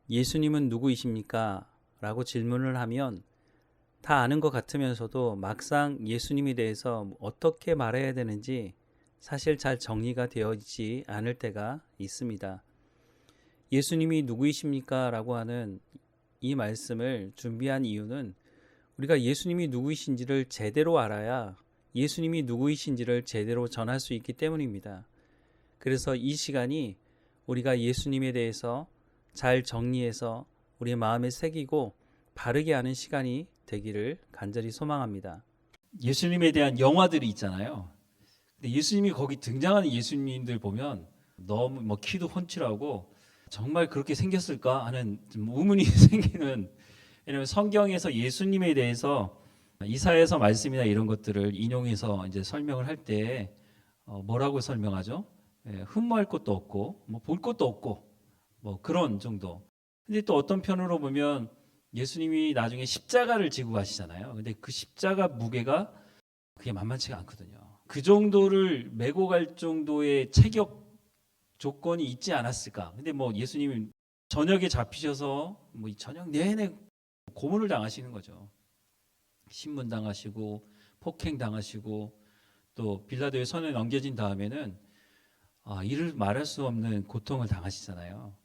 예수님은 누구이십니까? 라고 질문을 하면 다 아는 것 같으면서도 막상 예수님에 대해서 어떻게 말해야 되는지 사실 잘 정리가 되어 있지 않을 때가 있습니다. 예수님이 누구이십니까? 라고 하는 이 말씀을 준비한 이유는 우리가 예수님이 누구이신지를 제대로 알아야 예수님이 누구이신지를 제대로 전할 수 있기 때문입니다. 그래서 이 시간이 우리가 예수님에 대해서 잘 정리해서 우리 마음에 새기고 바르게 아는 시간이 되기를 간절히 소망합니다. 예수님에 대한 영화들이 있잖아요. 근데 예수님이 거기 등장하는 예수님들 보면 너무 뭐 키도 훤칠하고 정말 그렇게 생겼을까 하는 좀 의문이 생기는, 왜냐하면 성경에서 예수님에 대해서 이사야서 말씀이나 이런 것들을 인용해서 이제 설명을 할 때 뭐라고 설명하죠? 흠모할 것도 없고 뭐 볼 것도 없고 뭐 그런 정도. 근데 또 어떤 편으로 보면 예수님이 나중에 십자가를 지고 가시잖아요. 근데 그 십자가 무게가 그게 만만치가 않거든요. 그 정도를 메고 갈 정도의 체격 조건이 있지 않았을까. 근데 뭐 예수님이 저녁에 잡히셔서 뭐 이 저녁 내내 고문을 당하시는 거죠. 신문 당하시고 폭행 당하시고 또 빌라도의 손에 넘겨진 다음에는 이를 말할 수 없는 고통을 당하시잖아요.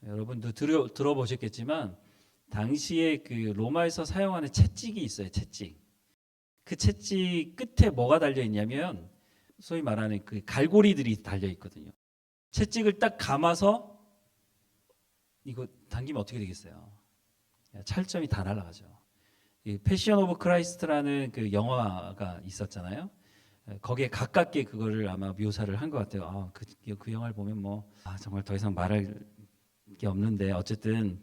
여러분도 들어보셨겠지만 당시에 그 로마에서 사용하는 채찍이 있어요. 채찍. 그 채찍 끝에 뭐가 달려 있냐면 소위 말하는 그 갈고리들이 달려 있거든요. 채찍을 딱 감아서 이거 당기면 어떻게 되겠어요? 찰점이 다 날아가죠. 이 패션 오브 크라이스트라는 그 영화가 있었잖아요. 거기에 가깝게 그거를 아마 묘사를 한 것 같아요. 그 영화를 보면 정말 더 이상 말할 게 없는데 어쨌든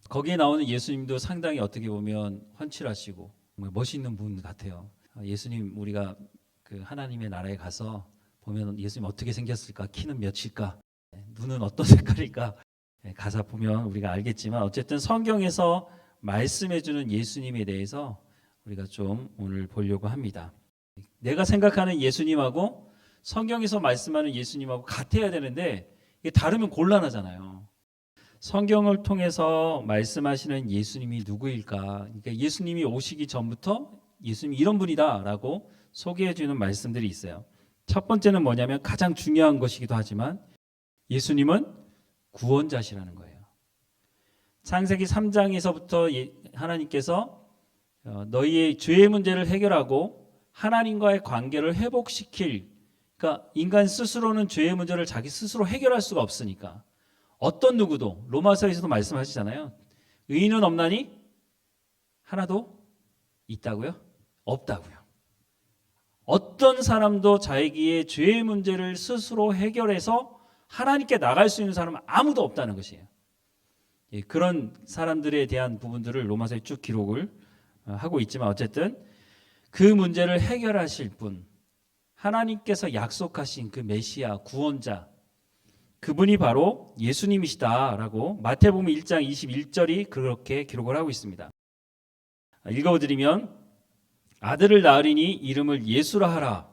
거기에 나오는 예수님도 상당히 어떻게 보면 훤칠하시고 정말 멋있는 분 같아요. 예수님 우리가 그 하나님의 나라에 가서 보면 예수님 어떻게 생겼을까? 키는 몇일까? 눈은 어떤 색깔일까? 가사 보면 우리가 알겠지만 어쨌든 성경에서 말씀해주는 예수님에 대해서 우리가 좀 오늘 보려고 합니다. 내가 생각하는 예수님하고 성경에서 말씀하는 예수님하고 같아야 되는데 이게 다르면 곤란하잖아요. 성경을 통해서 말씀하시는 예수님이 누구일까? 그러니까 예수님이 오시기 전부터 예수님이 이런 분이다라고 소개해 주는 말씀들이 있어요. 첫 번째는 뭐냐면 가장 중요한 것이기도 하지만 예수님은 구원자시라는 거예요. 창세기 3장에서부터 하나님께서 너희의 죄의 문제를 해결하고 하나님과의 관계를 회복시킬, 그러니까 인간 스스로는 죄의 문제를 자기 스스로 해결할 수가 없으니까 어떤 누구도, 로마서에서도 말씀하시잖아요. 의인은 없나니 하나도 있다고요? 없다고요. 어떤 사람도 자기의 죄의 문제를 스스로 해결해서 하나님께 나갈 수 있는 사람은 아무도 없다는 것이에요. 그런 사람들에 대한 부분들을 로마서에 쭉 기록을 하고 있지만 어쨌든 그 문제를 해결하실 분, 하나님께서 약속하신 그 메시아 구원자, 그분이 바로 예수님이시다라고 마태복음 1장 21절이 그렇게 기록을 하고 있습니다. 읽어드리면 아들을 낳으리니 이름을 예수라 하라.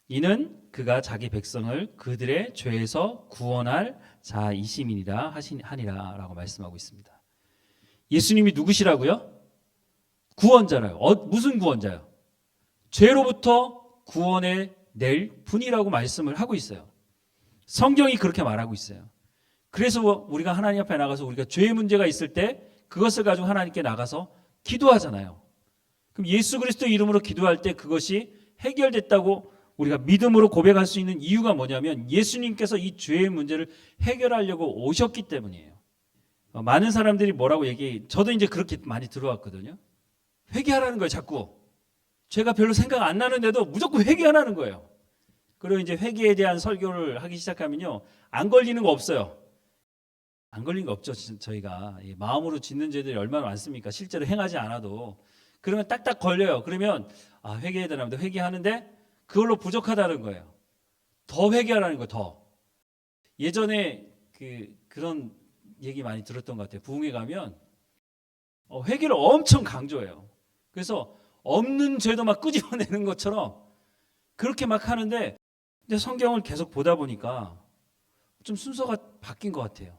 이는 그가 자기 백성을 그들의 죄에서 구원할 자이심이니라 하니라라고 말씀하고 있습니다. 예수님이 누구시라고요? 구원자라요. 무슨 구원자요? 죄로부터 구원해 낼 분이라고 말씀을 하고 있어요. 성경이 그렇게 말하고 있어요. 그래서 우리가 하나님 앞에 나가서 우리가 죄의 문제가 있을 때 그것을 가지고 하나님께 나가서 기도하잖아요. 그럼 예수 그리스도 이름으로 기도할 때 그것이 해결됐다고 우리가 믿음으로 고백할 수 있는 이유가 뭐냐면 예수님께서 이 죄의 문제를 해결하려고 오셨기 때문이에요. 많은 사람들이 뭐라고 저도 이제 그렇게 많이 들어왔거든요. 회개하라는 거예요, 자꾸. 죄가 별로 생각 안 나는데도 무조건 회개하라는 거예요. 그리고 이제 회개에 대한 설교를 하기 시작하면요, 안 걸리는 거 없어요. 안 걸리는 거 없죠. 저희가 마음으로 짓는 죄들이 얼마나 많습니까? 실제로 행하지 않아도. 그러면 딱딱 걸려요. 그러면 회개해야 되는데 회개하는데 그걸로 부족하다는 거예요. 더 회개하라는 거예요. 더. 예전에 그런 얘기 많이 들었던 것 같아요. 부흥회 가면 회개를 엄청 강조해요. 그래서 없는 죄도 막 끄집어내는 것처럼 그렇게 막 하는데 근데 성경을 계속 보다 보니까 좀 순서가 바뀐 것 같아요.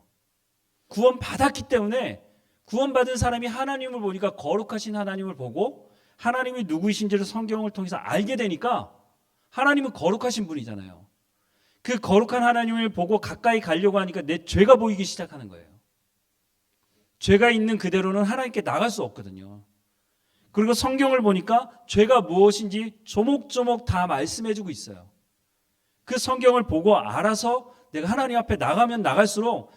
구원받았기 때문에 구원받은 사람이 하나님을 보니까 거룩하신 하나님을 보고 하나님이 누구이신지를 성경을 통해서 알게 되니까 하나님은 거룩하신 분이잖아요. 그 거룩한 하나님을 보고 가까이 가려고 하니까 내 죄가 보이기 시작하는 거예요. 죄가 있는 그대로는 하나님께 나갈 수 없거든요. 그리고 성경을 보니까 죄가 무엇인지 조목조목 다 말씀해주고 있어요. 그 성경을 보고 알아서 내가 하나님 앞에 나가면 나갈수록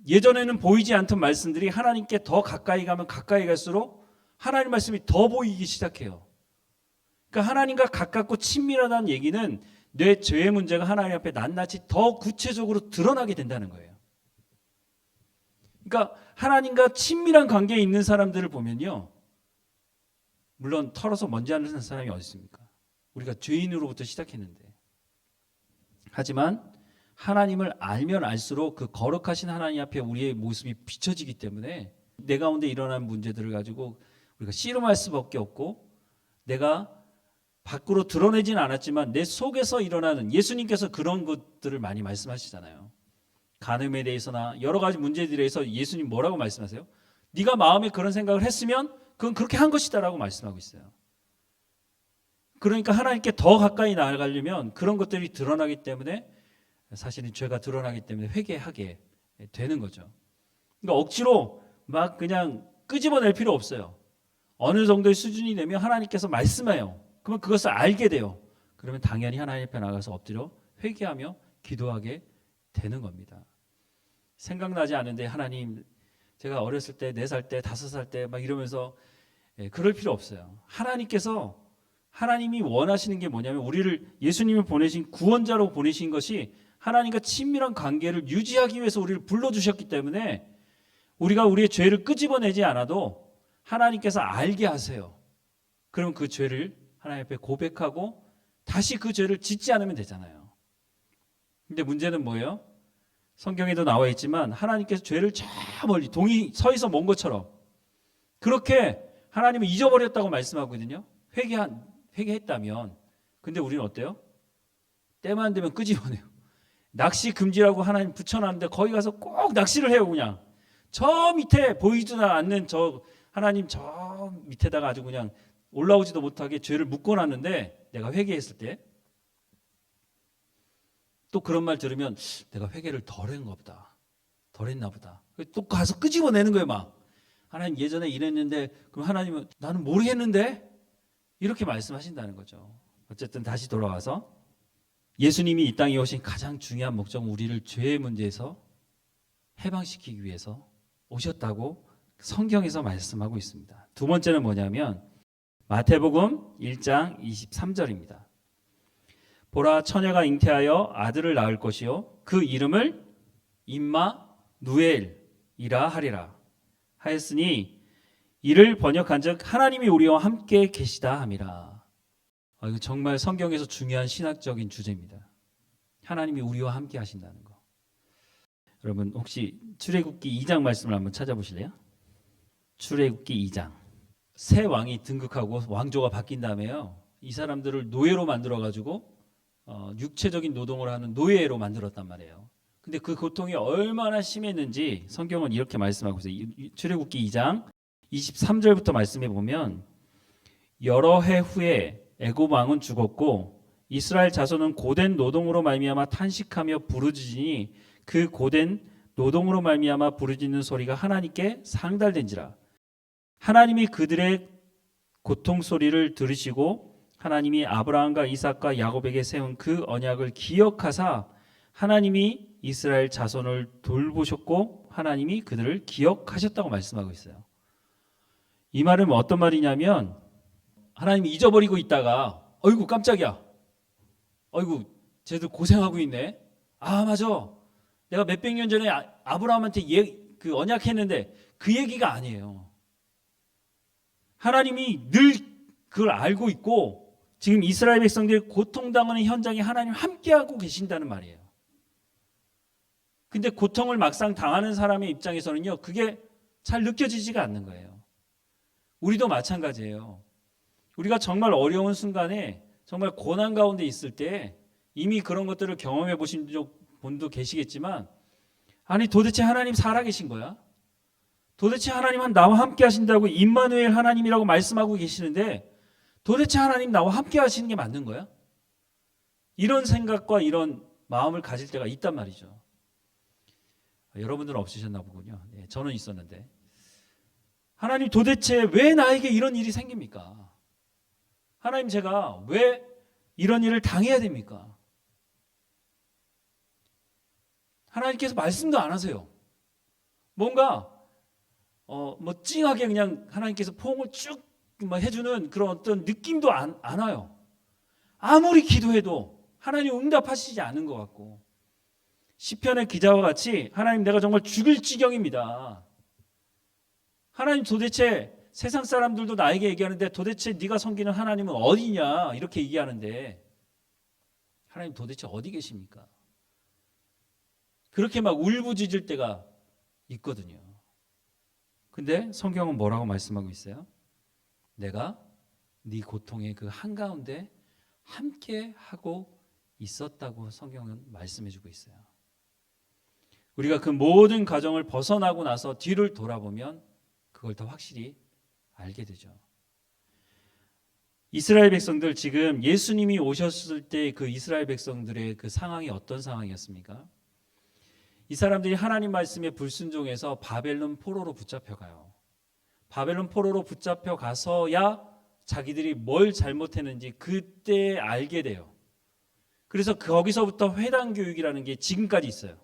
예전에는 보이지 않던 말씀들이 하나님께 더 가까이 가면 가까이 갈수록 하나님 말씀이 더 보이기 시작해요. 그러니까 하나님과 가깝고 친밀하다는 얘기는 내 죄의 문제가 하나님 앞에 낱낱이 더 구체적으로 드러나게 된다는 거예요. 그러니까 하나님과 친밀한 관계에 있는 사람들을 보면요, 물론 털어서 먼지 안 나는 사람이 어디 있습니까? 우리가 죄인으로부터 시작했는데, 하지만 하나님을 알면 알수록 그 거룩하신 하나님 앞에 우리의 모습이 비춰지기 때문에 내 가운데 일어난 문제들을 가지고 우리가 씨름할 수밖에 없고, 내가 밖으로 드러내지는 않았지만 내 속에서 일어나는, 예수님께서 그런 것들을 많이 말씀하시잖아요. 간음에 대해서나 여러 가지 문제들에 대해서 예수님 뭐라고 말씀하세요? 네가 마음에 그런 생각을 했으면 그건 그렇게 한 것이다라고 말씀하고 있어요. 그러니까 하나님께 더 가까이 나아가려면 그런 것들이 드러나기 때문에, 사실은 죄가 드러나기 때문에 회개하게 되는 거죠. 그러니까 억지로 막 그냥 끄집어낼 필요 없어요. 어느 정도의 수준이 되면 하나님께서 말씀해요. 그러면 그것을 알게 돼요. 그러면 당연히 하나님 앞에 나가서 엎드려 회개하며 기도하게 되는 겁니다. 생각나지 않은데 하나님, 제가 어렸을 때 4살 때 5살 때 막 이러면서, 그럴 필요 없어요. 하나님이 원하시는 게 뭐냐면 우리를, 예수님을 보내신 구원자로 보내신 것이 하나님과 친밀한 관계를 유지하기 위해서 우리를 불러주셨기 때문에 우리가 우리의 죄를 끄집어내지 않아도 하나님께서 알게 하세요. 그럼 그 죄를 하나님 앞에 고백하고 다시 그 죄를 짓지 않으면 되잖아요. 근데 문제는 뭐예요? 성경에도 나와 있지만 하나님께서 죄를 저 멀리 동이 서 있어 먼 것처럼 그렇게 하나님을 잊어버렸다고 말씀하거든요. 회개했다면. 근데 우리는 어때요? 때만 되면 끄집어내요. 낚시 금지라고 하나님 붙여놨는데 거기 가서 꼭 낚시를 해요. 그냥 저 밑에 보이지도 않는 저 하나님 저 밑에다가 아주 그냥 올라오지도 못하게 죄를 묶어놨는데, 내가 회개했을 때 또 그런 말 들으면 내가 회개를 덜 했나 보다. 또 가서 끄집어내는 거예요. 막 하나님 예전에 이랬는데, 그럼 하나님은 나는 모르겠는데 이렇게 말씀하신다는 거죠. 어쨌든 다시 돌아와서 예수님이 이 땅에 오신 가장 중요한 목적은 우리를 죄의 문제에서 해방시키기 위해서 오셨다고 성경에서 말씀하고 있습니다. 두 번째는 뭐냐면 마태복음 1장 23절입니다. 보라, 처녀가 잉태하여 아들을 낳을 것이요 그 이름을 임마누엘이라 하리라 하였으니 이를 번역한즉 하나님이 우리와 함께 계시다 함이라. 이거 정말 성경에서 중요한 신학적인 주제입니다. 하나님이 우리와 함께 하신다는 거. 여러분 혹시 출애굽기 2장 말씀을 한번 찾아보실래요? 출애굽기 2장. 새 왕이 등극하고 왕조가 바뀐 다음에요, 이 사람들을 노예로 만들어가지고 육체적인 노동을 하는 노예로 만들었단 말이에요. 근데 그 고통이 얼마나 심했는지 성경은 이렇게 말씀하고 있어요. 출애굽기 2장 23절부터 말씀해 보면, 여러 해 후에 애굽 왕은 죽었고 이스라엘 자손은 고된 노동으로 말미암아 탄식하며 부르짖으니 그 고된 노동으로 말미암아 부르짖는 소리가 하나님께 상달된지라. 하나님이 그들의 고통 소리를 들으시고 하나님이 아브라함과 이삭과 야곱에게 세운 그 언약을 기억하사 하나님이 이스라엘 자손을 돌보셨고 하나님이 그들을 기억하셨다고 말씀하고 있어요. 이 말은 어떤 말이냐면, 하나님이 잊어버리고 있다가 어이구 깜짝이야, 어이구 쟤들 고생하고 있네, 아 맞아 내가 몇백 년 전에 아브라함한테 그 언약했는데, 그 얘기가 아니에요. 하나님이 늘 그걸 알고 있고 지금 이스라엘 백성들이 고통당하는 현장에 하나님 함께하고 계신다는 말이에요. 근데 고통을 막상 당하는 사람의 입장에서는요, 그게 잘 느껴지지가 않는 거예요. 우리도 마찬가지예요. 우리가 정말 어려운 순간에, 정말 고난 가운데 있을 때 이미 그런 것들을 경험해 보신 분도 계시겠지만, 아니 도대체 하나님 살아계신 거야? 도대체 하나님 나와 함께 하신다고 임마누엘 하나님이라고 말씀하고 계시는데 도대체 하나님 나와 함께 하시는 게 맞는 거야? 이런 생각과 이런 마음을 가질 때가 있단 말이죠. 여러분들은 없으셨나 보군요. 네, 저는 있었는데 하나님 도대체 왜 나에게 이런 일이 생깁니까? 하나님 제가 왜 이런 일을 당해야 됩니까? 하나님께서 말씀도 안 하세요. 뭔가 뭐 찡하게 그냥 하나님께서 포옹을 쭉 해주는 그런 어떤 느낌도 안 와요. 아무리 기도해도 하나님 응답하시지 않은 것 같고 시편의 기자와 같이 하나님 내가 정말 죽을 지경입니다. 하나님 도대체 세상 사람들도 나에게 얘기하는데 도대체 네가 섬기는 하나님은 어디냐 이렇게 얘기하는데 하나님 도대체 어디 계십니까? 그렇게 막 울부짖을 때가 있거든요. 근데 성경은 뭐라고 말씀하고 있어요? 내가 네 고통의 그 한가운데 함께 하고 있었다고 성경은 말씀해주고 있어요. 우리가 그 모든 과정을 벗어나고 나서 뒤를 돌아보면 그걸 더 확실히 알게 되죠. 이스라엘 백성들 지금 예수님이 오셨을 때 그 이스라엘 백성들의 그 상황이 어떤 상황이었습니까? 이 사람들이 하나님 말씀에 불순종해서 바벨론 포로로 붙잡혀가요. 바벨론 포로로 붙잡혀 가서야 자기들이 뭘 잘못했는지 그때 알게 돼요. 그래서 거기서부터 회당 교육이라는 게 지금까지 있어요.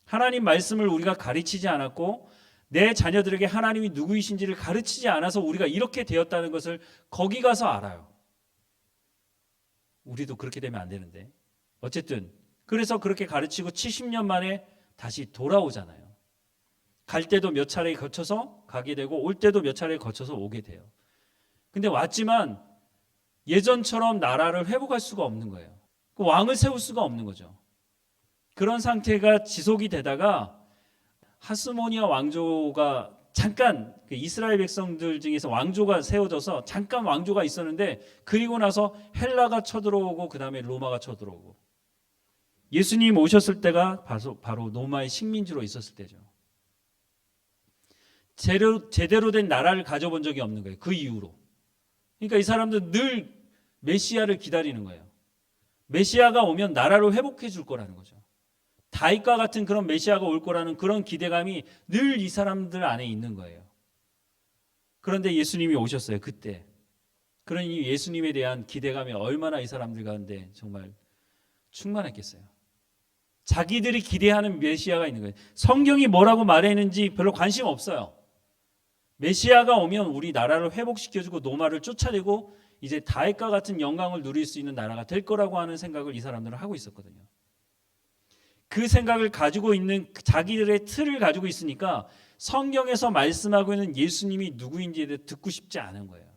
하나님 말씀을 우리가 가르치지 않았고 내 자녀들에게 하나님이 누구이신지를 가르치지 않아서 우리가 이렇게 되었다는 것을 거기 가서 알아요. 우리도 그렇게 되면 안 되는데 어쨌든 그래서 그렇게 가르치고 70년 만에 다시 돌아오잖아요. 갈 때도 몇 차례 거쳐서 가게 되고 올 때도 몇 차례 거쳐서 오게 돼요. 근데 왔지만 예전처럼 나라를 회복할 수가 없는 거예요. 그 왕을 세울 수가 없는 거죠. 그런 상태가 지속이 되다가 하스모니아 왕조가 잠깐 그 이스라엘 백성들 중에서 왕조가 세워져서 잠깐 왕조가 있었는데 그리고 나서 헬라가 쳐들어오고 그 다음에 로마가 쳐들어오고 예수님 오셨을 때가 바로 로마의 식민지로 있었을 때죠. 제대로 된 나라를 가져본 적이 없는 거예요. 그 이후로. 그러니까 이 사람들은 늘 메시아를 기다리는 거예요. 메시아가 오면 나라를 회복해 줄 거라는 거죠. 다윗과 같은 그런 메시아가 올 거라는 그런 기대감이 늘 이 사람들 안에 있는 거예요. 그런데 예수님이 오셨어요. 그때. 그러니 예수님에 대한 기대감이 얼마나 이 사람들 가운데 정말 충만했겠어요. 자기들이 기대하는 메시아가 있는 거예요. 성경이 뭐라고 말했는지 별로 관심 없어요. 메시아가 오면 우리 나라를 회복시켜주고 노마를 쫓아내고 이제 다윗과 같은 영광을 누릴 수 있는 나라가 될 거라고 하는 생각을 이 사람들은 하고 있었거든요. 그 생각을 가지고 있는 자기들의 틀을 가지고 있으니까 성경에서 말씀하고 있는 예수님이 누구인지에 대해 듣고 싶지 않은 거예요.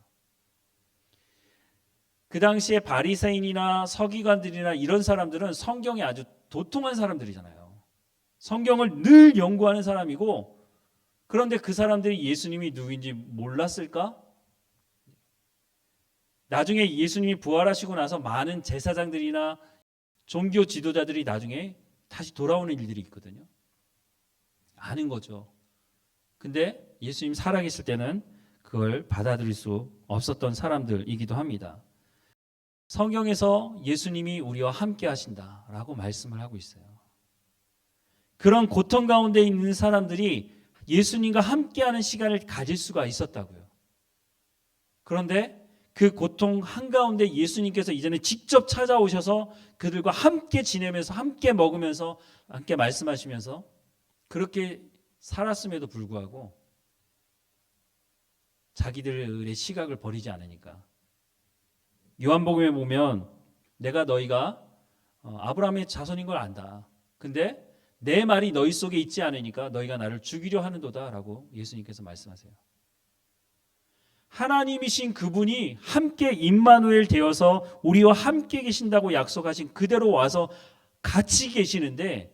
그 당시에 바리새인이나 서기관들이나 이런 사람들은 성경에 아주 도통한 사람들이잖아요. 성경을 늘 연구하는 사람이고 그런데 그 사람들이 예수님이 누구인지 몰랐을까? 나중에 예수님이 부활하시고 나서 많은 제사장들이나 종교 지도자들이 나중에 다시 돌아오는 일들이 있거든요. 아는 거죠. 근데 예수님 살아계실 때는 그걸 받아들일 수 없었던 사람들이기도 합니다. 성경에서 예수님이 우리와 함께 하신다라고 말씀을 하고 있어요. 그런 고통 가운데 있는 사람들이 예수님과 함께하는 시간을 가질 수가 있었다고요. 그런데 그 고통 한가운데 예수님께서 이제는 직접 찾아오셔서 그들과 함께 지내면서 함께 먹으면서 함께 말씀하시면서 그렇게 살았음에도 불구하고 자기들의 시각을 버리지 않으니까 요한복음에 보면 내가 너희가 아브라함의 자손인 걸 안다. 근데 내 말이 너희 속에 있지 않으니까 너희가 나를 죽이려 하는도다 라고 예수님께서 말씀하세요. 하나님이신 그분이 함께 임마누엘 되어서 우리와 함께 계신다고 약속하신 그대로 와서 같이 계시는데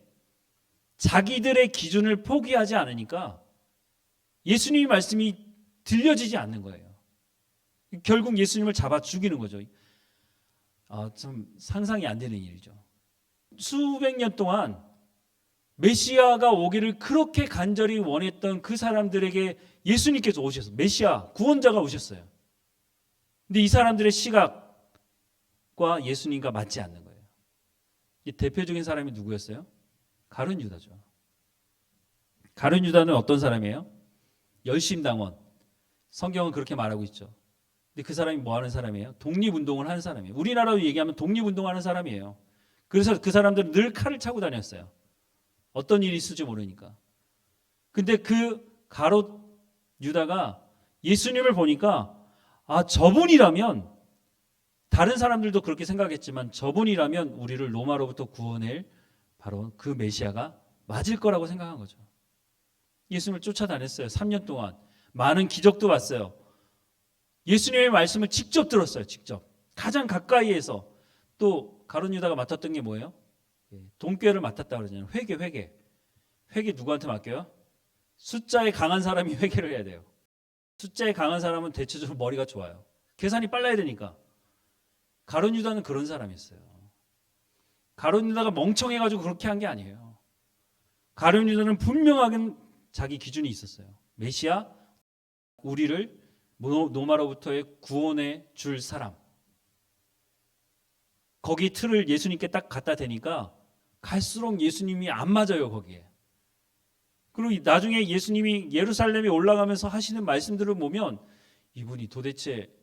자기들의 기준을 포기하지 않으니까 예수님의 말씀이 들려지지 않는 거예요. 결국 예수님을 잡아 죽이는 거죠. 좀 상상이 안 되는 일이죠. 수백 년 동안 메시아가 오기를 그렇게 간절히 원했던 그 사람들에게 예수님께서 오셔서 메시아 구원자가 오셨어요. 근데 이 사람들의 시각과 예수님과 맞지 않는 거예요. 이 대표적인 사람이 누구였어요? 가룟 유다죠. 가룟 유다는 어떤 사람이에요? 열심당원. 성경은 그렇게 말하고 있죠. 근데 그 사람이 뭐 하는 사람이에요? 독립운동을 하는 사람이에요. 우리나라로 얘기하면 독립운동하는 사람이에요. 그래서 그 사람들은 늘 칼을 차고 다녔어요. 어떤 일이 있을지 모르니까. 근데 그 가롯 유다가 예수님을 보니까 저분이라면, 다른 사람들도 그렇게 생각했지만 저분이라면 우리를 로마로부터 구원할 바로 그 메시아가 맞을 거라고 생각한 거죠. 예수님을 쫓아다녔어요. 3년 동안 많은 기적도 봤어요. 예수님의 말씀을 직접 들었어요. 직접 가장 가까이에서. 또 가룟 유다가 맡았던 게 뭐예요? 돈꾀를 맡았다 그러잖아요. 회계 누구한테 맡겨요? 숫자에 강한 사람이 회계를 해야 돼요. 숫자에 강한 사람은 대체적으로 머리가 좋아요. 계산이 빨라야 되니까. 가룟 유다는 그런 사람이었어요. 가룟 유다가 멍청해가지고 그렇게 한 게 아니에요. 가룟 유다는 분명하게 자기 기준이 있었어요. 메시아, 우리를 노마로부터의 구원해 줄 사람. 거기 틀을 예수님께 딱 갖다 대니까 갈수록 예수님이 안 맞아요, 거기에. 그리고 나중에 예수님이 예루살렘에 올라가면서 하시는 말씀들을 보면 이분이 도대체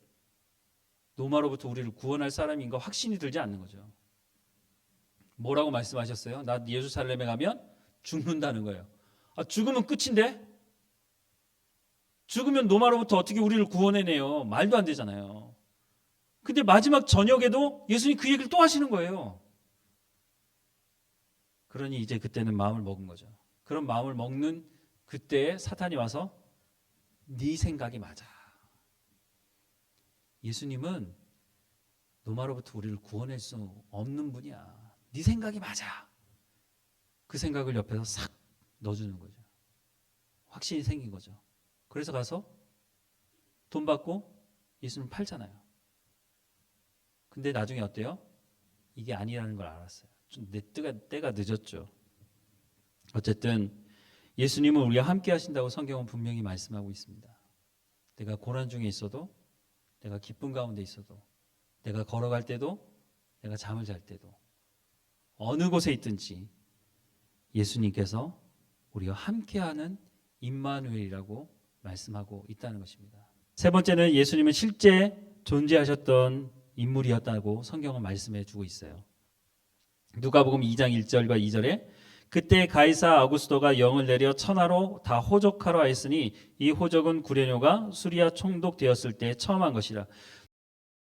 로마로부터 우리를 구원할 사람인가 확신이 들지 않는 거죠. 뭐라고 말씀하셨어요? 나 예루살렘에 가면 죽는다는 거예요. 죽으면 끝인데? 죽으면 로마로부터 어떻게 우리를 구원해내요? 말도 안 되잖아요. 근데 마지막 저녁에도 예수님 그 얘기를 또 하시는 거예요. 그러니 이제 그때는 마음을 먹은 거죠. 그런 마음을 먹는 그때에 사탄이 와서 네 생각이 맞아. 예수님은 로마로부터 우리를 구원할 수 없는 분이야. 네 생각이 맞아. 그 생각을 옆에서 싹 넣어주는 거죠. 확신이 생긴 거죠. 그래서 가서 돈 받고 예수님 팔잖아요. 근데 나중에 어때요? 이게 아니라는 걸 알았어요. 좀 때가 늦었죠. 어쨌든 예수님은 우리와 함께 하신다고 성경은 분명히 말씀하고 있습니다. 내가 고난 중에 있어도, 내가 기쁨 가운데 있어도, 내가 걸어갈 때도, 내가 잠을 잘 때도, 어느 곳에 있든지 예수님께서 우리와 함께하는 임마누엘이라고 말씀하고 있다는 것입니다. 세 번째는 예수님은 실제 존재하셨던 인물이었다고 성경은 말씀해 주고 있어요. 누가복음 2장 1절과 2절에 그때 가이사 아구스도가 영을 내려 천하로 다 호적하러 하였으니 이 호적은 구레뇨가 수리아 총독되었을 때 처음 한 것이라.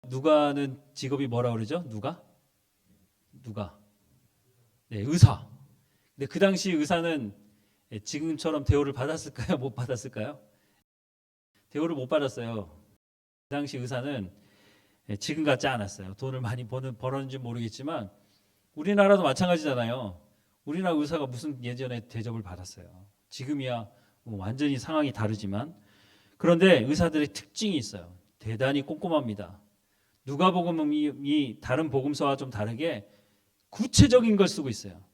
누가는 직업이 뭐라 그러죠? 누가? 네, 의사. 근데 그 당시 의사는 지금처럼 대우를 받았을까요? 못 받았을까요? 대우를 못 받았어요. 그 당시 의사는 지금 같지 않았어요. 돈을 많이 벌었는지 모르겠지만 우리나라도 마찬가지잖아요. 우리나라 의사가 무슨 예전에 대접을 받았어요. 지금이야 뭐 완전히 상황이 다르지만, 그런데 의사들의 특징이 있어요. 대단히 꼼꼼합니다. 누가복음은 이 다른 복음서와 좀 다르게 구체적인 걸 쓰고 있어요.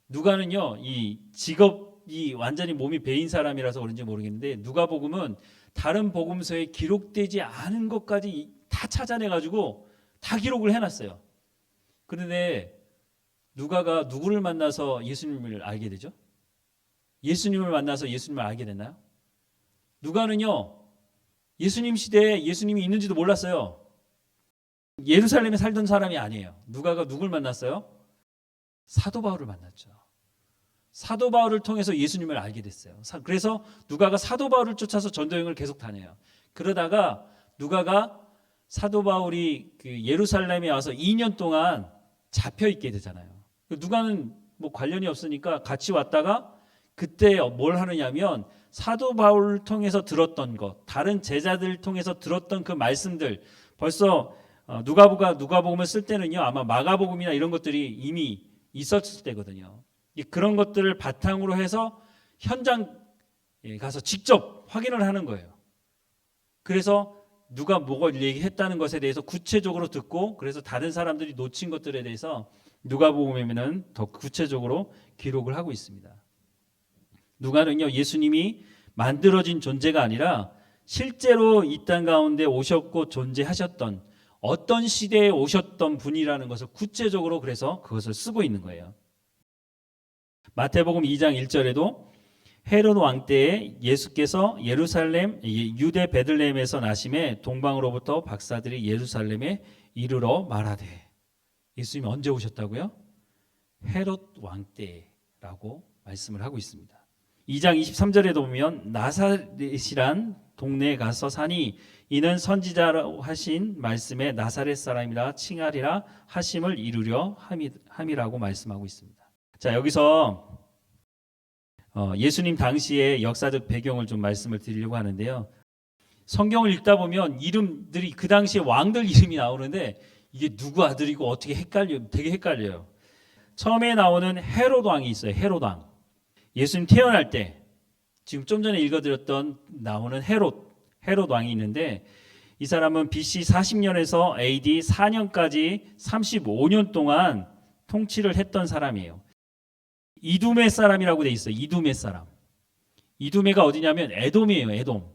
누가는요, 이 직업이 완전히 몸이 배인 사람이라서 그런지 모르겠는데 누가복음은 다른 복음서에 기록되지 않은 것까지 다 찾아내가지고 다 기록을 해놨어요. 그런데 누가가 누구를 만나서 예수님을 알게 되죠? 예수님을 만나서 예수님을 알게 됐나요? 누가는요, 예수님 시대에 예수님이 있는지도 몰랐어요. 예루살렘에 살던 사람이 아니에요. 누가가 누굴 만났어요? 사도 바울을 만났죠. 사도 바울을 통해서 예수님을 알게 됐어요. 그래서 누가가 사도 바울을 쫓아서 전도여행을 계속 다녀요. 그러다가 누가가 사도 바울이 그 예루살렘에 와서 2년 동안 잡혀 있게 되잖아요. 누가는 뭐 관련이 없으니까 같이 왔다가 그때 뭘 하느냐면 사도 바울을 통해서 들었던 것, 다른 제자들을 통해서 들었던 그 말씀들, 벌써 누가복음을 쓸 때는요, 아마 마가복음이나 이런 것들이 이미 있었을 때거든요. 그런 것들을 바탕으로 해서 현장 가서 직접 확인을 하는 거예요. 그래서 누가 뭐가 얘기했다는 것에 대해서 구체적으로 듣고, 그래서 다른 사람들이 놓친 것들에 대해서 누가복음에는 더 구체적으로 기록을 하고 있습니다. 누가는요, 예수님이 만들어진 존재가 아니라 실제로 이 땅 가운데 오셨고 존재하셨던 어떤 시대에 오셨던 분이라는 것을 구체적으로 그래서 그것을 쓰고 있는 거예요. 마태복음 2장 1절에도 헤롯 왕 때에 예수께서 예루살렘 유대 베들레헴에서 나심에 동방으로부터 박사들이 예루살렘에 이르러 말하되, 예수님이 언제 오셨다고요? 헤롯 왕 때라고 말씀을 하고 있습니다. 2장 23절에도 보면 나사렛이란 동네에 가서 사니 이는 선지자로 하신 말씀에 나사렛 사람이라 칭하리라 하심을 이루려 함이라고 말씀하고 있습니다. 자, 여기서 예수님 당시의 역사적 배경을 좀 말씀을 드리려고 하는데요. 성경을 읽다 보면 이름들이 그 당시에 왕들 이름이 나오는데 이게 누구 아들이고 어떻게 되게 헷갈려요. 처음에 나오는 헤롯 왕이 있어요. 헤롯 왕. 예수님 태어날 때 지금 좀 전에 읽어드렸던 나오는 헤롯 왕이 있는데 이 사람은 BC 40년에서 AD 4년까지 35년 동안 통치를 했던 사람이에요. 이두메 사람이라고 돼 있어요. 이두메 사람. 이두메가 어디냐면 에돔이에요. 에돔.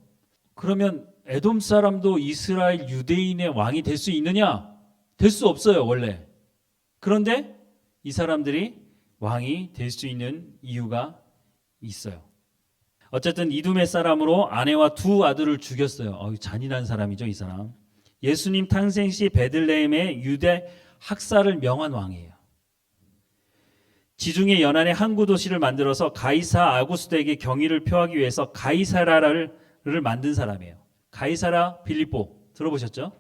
그러면 에돔 사람도 이스라엘 유대인의 왕이 될 수 있느냐? 될 수 없어요, 원래. 그런데 이 사람들이 왕이 될 수 있는 이유가 있어요. 어쨌든 이두메 사람으로 아내와 두 아들을 죽였어요. 잔인한 사람이죠, 이 사람. 예수님 탄생 시 베들레헴의 유대 학살을 명한 왕이에요. 지중해 연안에 항구 도시를 만들어서 가이사 아구스도에게 경의를 표하기 위해서 가이사라를 만든 사람이에요. 가이사라 빌립보 들어보셨죠?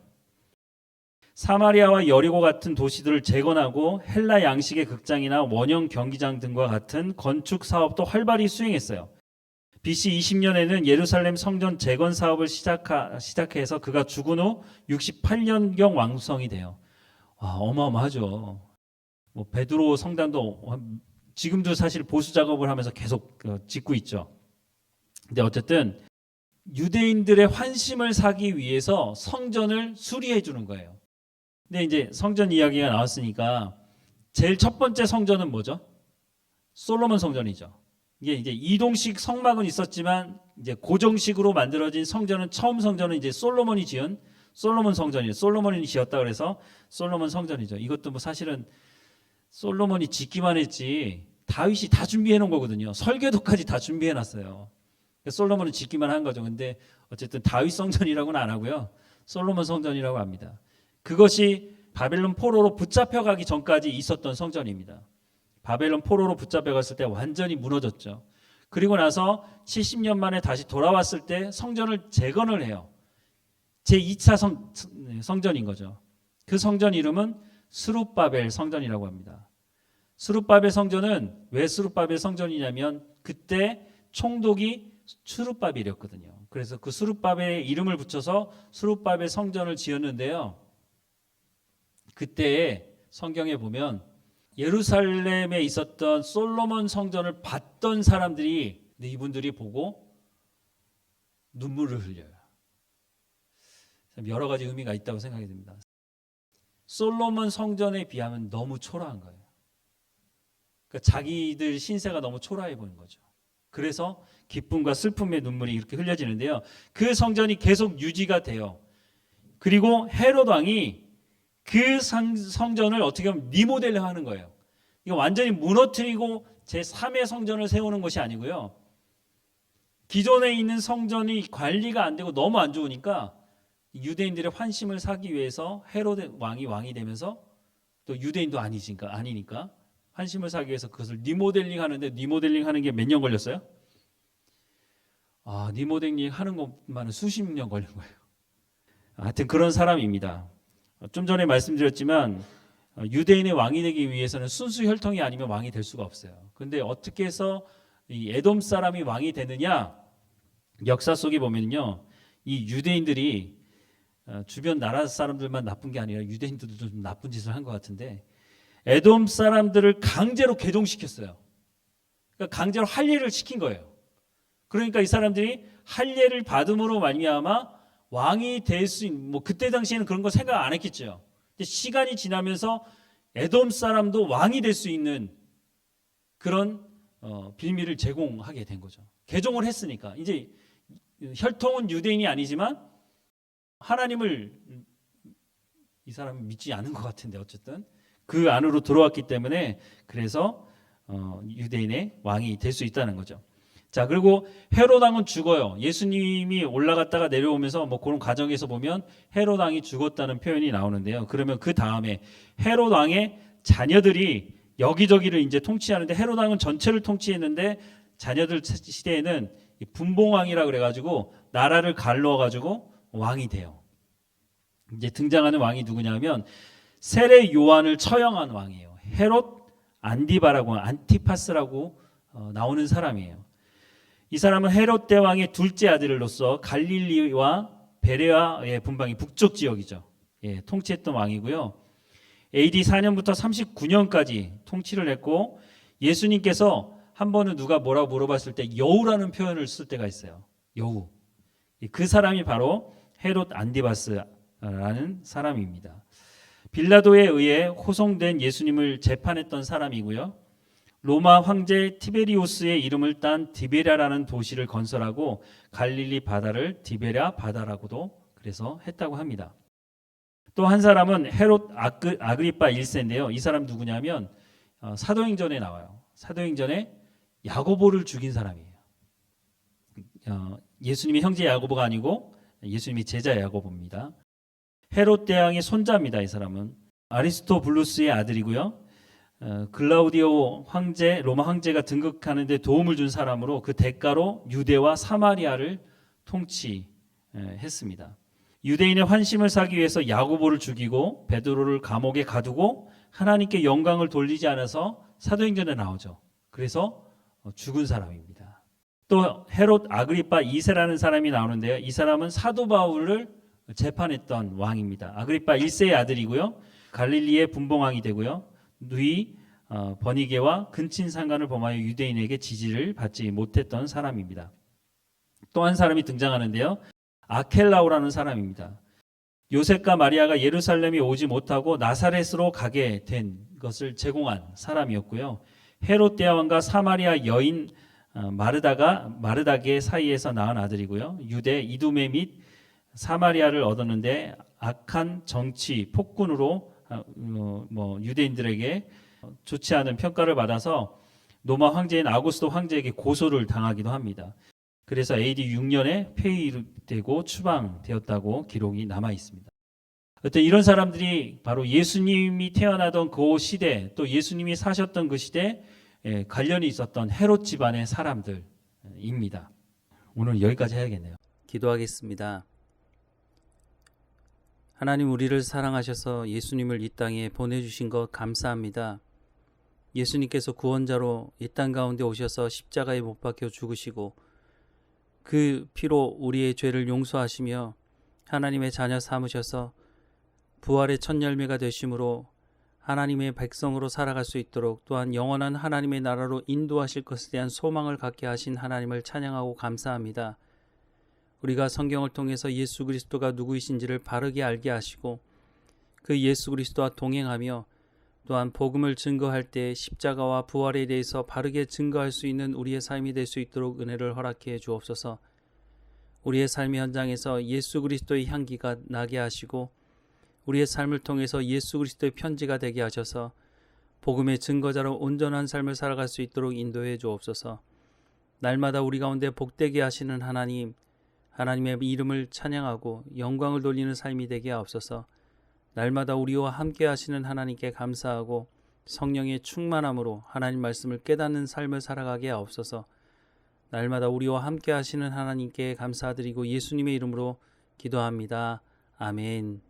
사마리아와 여리고 같은 도시들을 재건하고 헬라 양식의 극장이나 원형 경기장 등과 같은 건축 사업도 활발히 수행했어요. BC 20년에는 예루살렘 성전 재건 사업을 시작해서 그가 죽은 후 68년경 완성이 돼요. 와, 어마어마하죠. 베드로 성당도 지금도 사실 보수 작업을 하면서 계속 짓고 있죠. 근데 어쨌든 유대인들의 환심을 사기 위해서 성전을 수리해 주는 거예요. 근데 이제 성전 이야기가 나왔으니까 제일 첫 번째 성전은 뭐죠? 솔로몬 성전이죠. 이게 이제 이동식 성막은 있었지만 이제 고정식으로 만들어진 성전은 처음 성전은 이제 솔로몬이 지은 솔로몬 성전이에요. 솔로몬이 지었다 그래서 솔로몬 성전이죠. 이것도 뭐 사실은 솔로몬이 짓기만 했지 다윗이 다 준비해 놓은 거거든요. 설계도까지 다 준비해 놨어요. 솔로몬은 짓기만 한 거죠. 근데 어쨌든 다윗 성전이라고는 안 하고요. 솔로몬 성전이라고 합니다. 그것이 바벨론 포로로 붙잡혀가기 전까지 있었던 성전입니다. 바벨론 포로로 붙잡혀갔을 때 완전히 무너졌죠. 그리고 나서 70년 만에 다시 돌아왔을 때 성전을 재건을 해요. 제2차 성전인 거죠. 그 성전 이름은 스룹바벨 성전이라고 합니다. 스룹바벨 성전은 왜 스룹바벨 성전이냐면 그때 총독이 스룹바벨이었거든요. 그래서 그 스룹바벨에 이름을 붙여서 스룹바벨 성전을 지었는데요. 그때에 성경에 보면 예루살렘에 있었던 솔로몬 성전을 봤던 사람들이 이분들이 보고 눈물을 흘려요. 여러 가지 의미가 있다고 생각이 듭니다. 솔로몬 성전에 비하면 너무 초라한 거예요. 그러니까 자기들 신세가 너무 초라해 보이는 거죠. 그래서 기쁨과 슬픔의 눈물이 이렇게 흘려지는데요. 그 성전이 계속 유지가 돼요. 그리고 헤롯 왕이 그 성전을 어떻게 보면 리모델링 하는 거예요. 이거 완전히 무너뜨리고 제3의 성전을 세우는 것이 아니고요. 기존에 있는 성전이 관리가 안 되고 너무 안 좋으니까 유대인들의 환심을 사기 위해서 헤롯 왕이 되면서 또 유대인도 아니니까 환심을 사기 위해서 그것을 리모델링 하는데 리모델링 하는 게 몇 년 걸렸어요? 리모델링 하는 것만은 수십 년 걸린 거예요. 하여튼 그런 사람입니다. 좀 전에 말씀드렸지만 유대인의 왕이 되기 위해서는 순수 혈통이 아니면 왕이 될 수가 없어요. 그런데 어떻게 해서 이 에돔 사람이 왕이 되느냐? 역사 속에 보면요, 이 유대인들이 주변 나라 사람들만 나쁜 게 아니라 유대인들도 좀 나쁜 짓을 한 것 같은데 에돔 사람들을 강제로 개종시켰어요. 그러니까 강제로 할례를 시킨 거예요. 그러니까 이 사람들이 할례를 받음으로 말미암아 왕이 될 수 있는, 그때 당시에는 그런 거 생각 안 했겠죠. 근데 시간이 지나면서 에돔 사람도 왕이 될 수 있는 그런 빌미를 제공하게 된 거죠. 개종을 했으니까 이제 혈통은 유대인이 아니지만 하나님을 이 사람은 믿지 않은 것 같은데 어쨌든 그 안으로 들어왔기 때문에 그래서 유대인의 왕이 될 수 있다는 거죠. 자, 그리고 헤롯 왕은 죽어요. 예수님이 올라갔다가 내려오면서 뭐 그런 과정에서 보면 헤롯 왕이 죽었다는 표현이 나오는데요. 그러면 그 다음에 헤롯 왕의 자녀들이 여기저기를 이제 통치하는데 헤롯 왕은 전체를 통치했는데 자녀들 시대에는 분봉왕이라 그래가지고 나라를 갈라가지고 왕이 돼요. 이제 등장하는 왕이 누구냐면 세례 요한을 처형한 왕이에요. 헤롯 안디바라고 안티파스라고 나오는 사람이에요. 이 사람은 헤롯 대왕의 둘째 아들로서 갈릴리와 베레아의 분방이 북쪽 지역이죠. 예, 통치했던 왕이고요. AD 4년부터 39년까지 통치를 했고 예수님께서 한 번은 누가 뭐라고 물어봤을 때 여우라는 표현을 쓸 때가 있어요. 여우. 그 사람이 바로 헤롯 안디바스라는 사람입니다. 빌라도에 의해 호송된 예수님을 재판했던 사람이고요. 로마 황제 티베리우스의 이름을 딴 디베랴라는 도시를 건설하고 갈릴리 바다를 디베랴 바다라고도 그래서 했다고 합니다. 또 한 사람은 헤롯 아그리파 1세인데요. 이 사람 누구냐면 사도행전에 나와요. 사도행전에 야고보를 죽인 사람이에요. 예수님의 형제 야고보가 아니고 예수님의 제자 야고보입니다. 헤롯 대왕의 손자입니다. 이 사람은 아리스토블루스의 아들이고요. 글라우디오 황제, 로마 황제가 등극하는 데 도움을 준 사람으로 그 대가로 유대와 사마리아를 통치했습니다. 유대인의 환심을 사기 위해서 야고보를 죽이고 베드로를 감옥에 가두고 하나님께 영광을 돌리지 않아서 사도행전에 나오죠. 그래서 죽은 사람입니다. 또 헤롯 아그리파 2세라는 사람이 나오는데요. 이 사람은 사도 바울을 재판했던 왕입니다. 아그리파 1세의 아들이고요. 갈릴리의 분봉왕이 되고요. 누이 버니게와 근친 상간을 범하여 유대인에게 지지를 받지 못했던 사람입니다. 또 한 사람이 등장하는데요. 아켈라오라는 사람입니다. 요셉과 마리아가 예루살렘에 오지 못하고 나사렛으로 가게 된 것을 제공한 사람이었고요. 헤롯 대왕과 사마리아 여인 마르다게 사이에서 낳은 아들이고요. 유대 이두메 및 사마리아를 얻었는데 악한 정치 폭군으로 유대인들에게 좋지 않은 평가를 받아서 로마 황제인 아우구스도 황제에게 고소를 당하기도 합니다. 그래서 AD 6년에 폐위되고 추방되었다고 기록이 남아 있습니다. 어떤 이런 사람들이 바로 예수님이 태어나던 그 시대 또 예수님이 사셨던 그 시대에 관련이 있었던 헤롯 집안의 사람들입니다. 오늘 여기까지 해야겠네요. 기도하겠습니다. 하나님, 우리를 사랑하셔서 예수님을 이 땅에 보내주신 것 감사합니다. 예수님께서 구원자로 이 땅 가운데 오셔서 십자가에 못 박혀 죽으시고 그 피로 우리의 죄를 용서하시며 하나님의 자녀 삼으셔서 부활의 첫 열매가 되심으로 하나님의 백성으로 살아갈 수 있도록 또한 영원한 하나님의 나라로 인도하실 것에 대한 소망을 갖게 하신 하나님을 찬양하고 감사합니다. 우리가 성경을 통해서 예수 그리스도가 누구이신지를 바르게 알게 하시고 그 예수 그리스도와 동행하며 또한 복음을 증거할 때 십자가와 부활에 대해서 바르게 증거할 수 있는 우리의 삶이 될 수 있도록 은혜를 허락해 주옵소서. 우리의 삶의 현장에서 예수 그리스도의 향기가 나게 하시고 우리의 삶을 통해서 예수 그리스도의 편지가 되게 하셔서 복음의 증거자로 온전한 삶을 살아갈 수 있도록 인도해 주옵소서. 날마다 우리 가운데 복되게 하시는 하나님, 하나님의 이름을 찬양하고 영광을 돌리는 삶이 되게 하옵소서. 날마다 우리와 함께 하시는 하나님께 감사하고 성령의 충만함으로 하나님 말씀을 깨닫는 삶을 살아가게 하옵소서. 날마다 우리와 함께 하시는 하나님께 감사드리고 예수님의 이름으로 기도합니다. 아멘.